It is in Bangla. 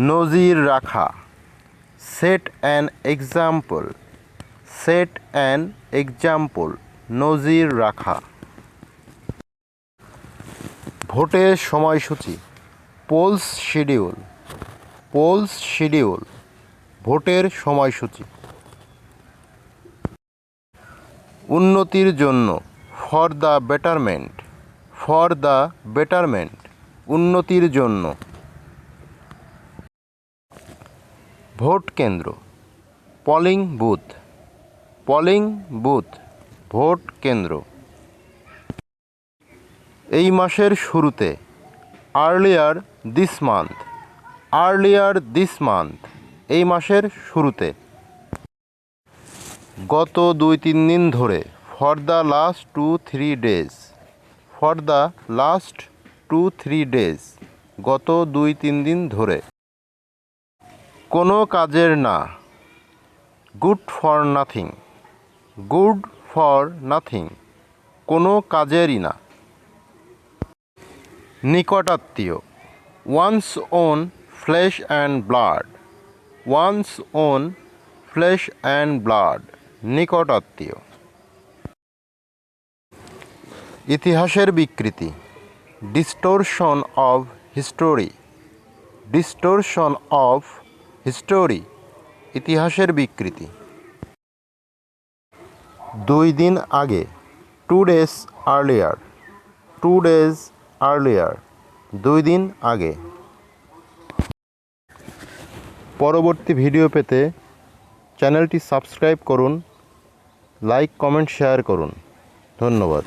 নজির রাখা, set an example, set an example, নজির রাখা। ভোটের সময়সূচি, পোলস শিডিউল, পোলস শিডিউল, ভোটের সময়সূচি। উন্নতির জন্য, for the betterment, for the betterment, উন্নতির জন্য। ভোট কেন্দ্র, polling booth, polling booth, vote কেন্দ্র। এই মাসের শুরুতে, earlier this month, earlier this month, এই মাসের শুরুতে। গত 2-3 দিন ধরে, for the last 2-3 days, for the last 2-3 days, গত 2-3 দিন ধরে। কোনো কাজের না, good for nothing, good for nothing, কোনো কাজেরই না। নিকটাত্মীয়, one's own flesh and blood, one's own flesh and blood, নিকটাত্মীয়। ইতিহাসের বিকৃতি, distortion of history, distortion of history, ইতিহাসের বিকৃতি। 2 দিন আগে, 2 days earlier, 2 days earlier, 2 দিন আগে। পরবর্তী ভিডিও পেতে চ্যানেলটি সাবস্ক্রাইব করুন, লাইক কমেন্ট শেয়ার করুন। ধন্যবাদ।